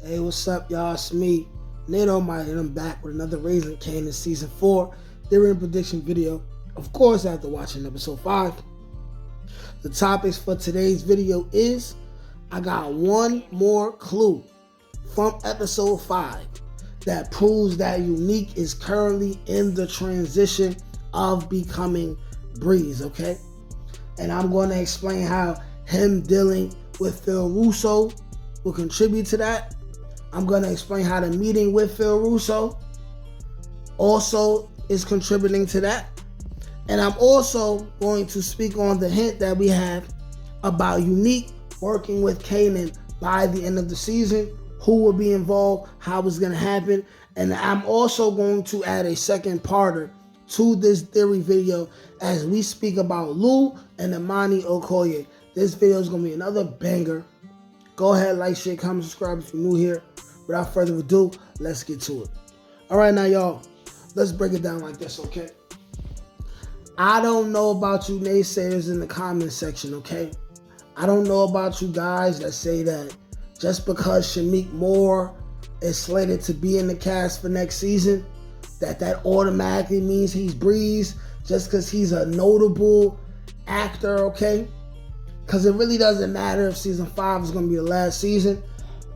Hey, what's up, y'all? It's me, Nate Almighty, and I'm back with another Raising Kanan Season 4 theory and prediction video. Of course, after watching episode 5. The topics for today's video is, I got one more clue from episode 5 that proves that Unique is currently in the transition of becoming Breeze, okay? And I'm going to explain how him dealing with Phil Russo will contribute to that. I'm going to explain how the meeting with Phil Russo also is contributing to that. And I'm also going to speak on the hint that we have about Unique working with Kanan by the end of the season, who will be involved, how it's going to happen. And I'm also going to add a second parter to this theory video as we speak about Lou and Ammani Okoy. This video is going to be another banger. Go ahead, like, share, comment, subscribe if you're new here. Without further ado, let's get to it. All right, now, y'all, let's break it down like this, okay? I don't know about you naysayers in the comment section, okay? I don't know about you guys that say that just because Shameik Moore is slated to be in the cast for next season, that automatically means he's Breeze just because he's a notable actor, okay? Because it really doesn't matter if season 5 is going to be the last season.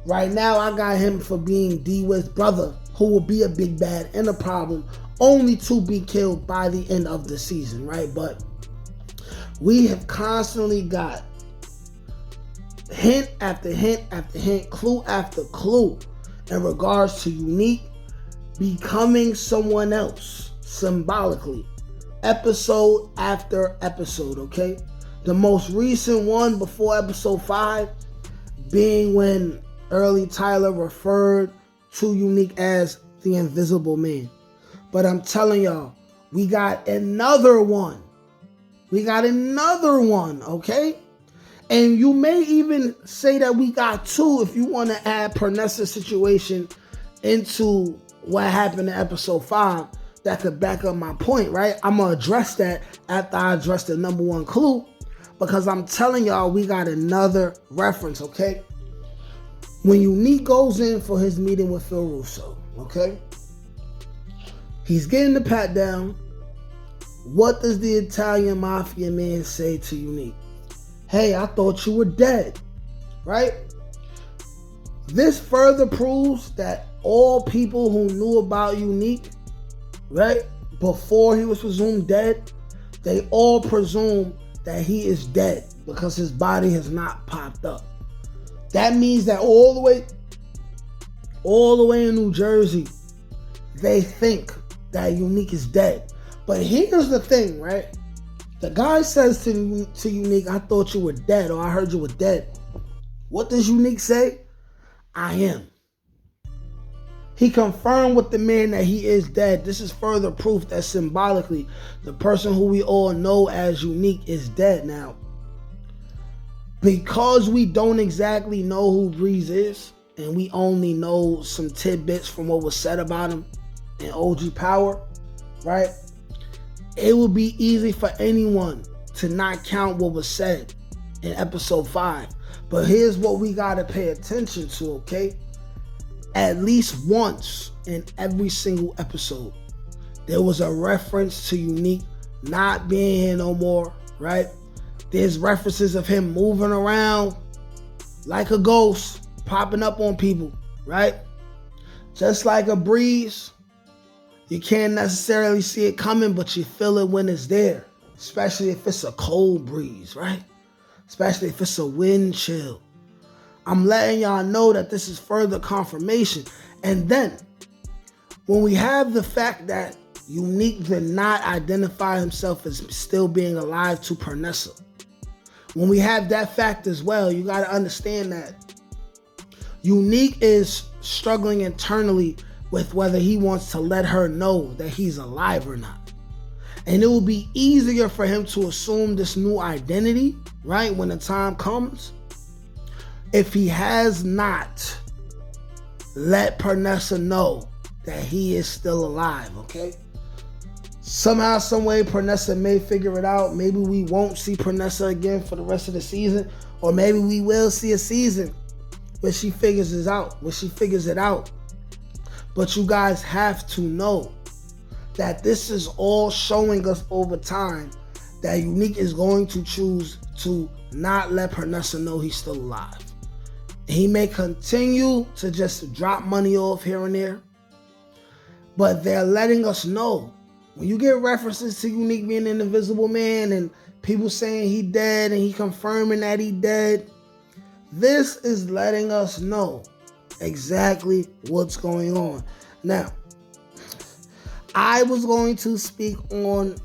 Right now, I got him for being D-Witt's brother, who will be a big bad and a problem, only to be killed by the end of the season, right? But we have constantly got hint after hint after hint, clue after clue in regards to Unique becoming someone else symbolically, episode after episode, okay? The most recent one before episode 5 being when Early Tyler referred to Unique as the Invisible Man. But I'm telling y'all, we got another one. We got another one, okay? And you may even say that we got two if you want to add Pernessa's situation into what happened in episode 5 that could back up my point, right? I'm going to address that after I address the number one clue, because I'm telling y'all we got another reference, okay? When Unique goes in for his meeting with Phil Russo, okay? He's getting the pat down. What does the Italian mafia man say to Unique? Hey, I thought you were dead, right? This further proves that all people who knew about Unique, right, before he was presumed dead, they all presume that he is dead because his body has not popped up. That means that all the way in New Jersey, they think that Unique is dead. But here's the thing, right? The guy says to Unique, I thought you were dead, or I heard you were dead. What does Unique say? I am. He confirmed with the man that he is dead. This is further proof that symbolically, the person who we all know as Unique is dead now. Because we don't exactly know who Breeze is, and we only know some tidbits from what was said about him in OG Power, right? It would be easy for anyone to not count what was said in episode 5. But here's what we got to pay attention to, okay? At least once in every single episode, there was a reference to Unique not being here no more, right? There's references of him moving around like a ghost, popping up on people, right? Just like a breeze, you can't necessarily see it coming, but you feel it when it's there, especially if it's a cold breeze, right? Especially if it's a wind chill. I'm letting y'all know that this is further confirmation. And then, when we have the fact that Unique did not identify himself as still being alive to Pernessa, when we have that fact as well, you got to understand that Unique is struggling internally with whether he wants to let her know that he's alive or not. And it will be easier for him to assume this new identity, right, when the time comes, if he has not let Pernessa know that he is still alive, okay? Somehow, some way, Pernessa may figure it out. Maybe we won't see Pernessa again for the rest of the season, or maybe we will see a season when she figures it out. But you guys have to know that this is all showing us over time that Unique is going to choose to not let Pernessa know he's still alive. He may continue to just drop money off here and there, but they're letting us know. When you get references to Unique being an invisible man and people saying he dead and he confirming that he dead, this is letting us know exactly what's going on. Now, I was going to speak on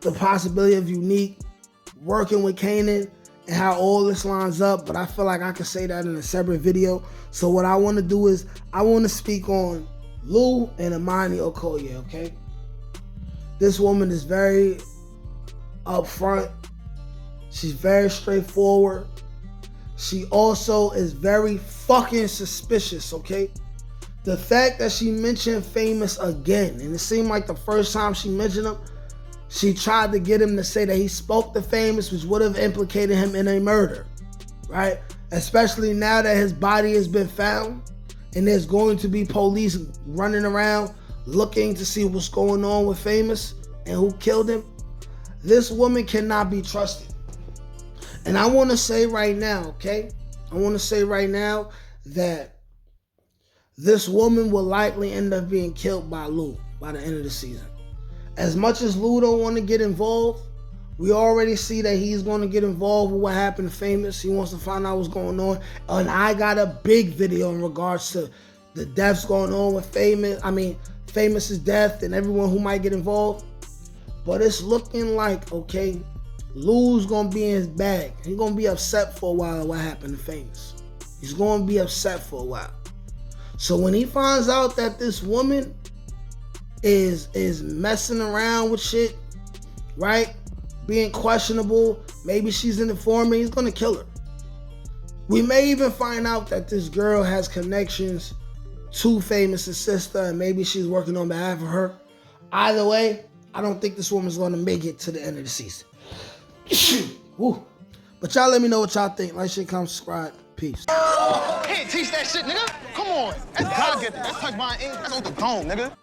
the possibility of Unique working with Kanan and how all this lines up, but I feel like I could say that in a separate video. So what I want to do is I want to speak on Lou and Ammani Okoy, okay? This woman is very upfront. She's very straightforward. She also is very fucking suspicious, okay? The fact that she mentioned Famous again, and it seemed like the first time she mentioned him, she tried to get him to say that he spoke to Famous, which would have implicated him in a murder, right? Especially now that his body has been found and there's going to be police running around looking to see what's going on with Famous and who killed him. This woman cannot be trusted. And I want to say right now, okay? I want to say right now that this woman will likely end up being killed by Lou by the end of the season. As much as Lou don't want to get involved, we already see that he's going to get involved with what happened to Famous. He wants to find out what's going on. And I got a big video in regards to the deaths going on with Famous's death and everyone who might get involved. But it's looking like, okay, Lou's going to be in his bag. He's going to be upset for a while at what happened to Famous. He's going to be upset for a while. So when he finds out that this woman is messing around with shit, right? Being questionable, maybe she's an informant, he's gonna kill her. We may even find out that this girl has connections to Famous' sister and maybe she's working on behalf of her. Either way, I don't think this woman's gonna make it to the end of the season. Woo. But y'all let me know what y'all think. Like, shit, comment, subscribe. Peace. Can't teach that shit, nigga. Come on. That's God-given. That's touch my ink. That's on the dome, nigga.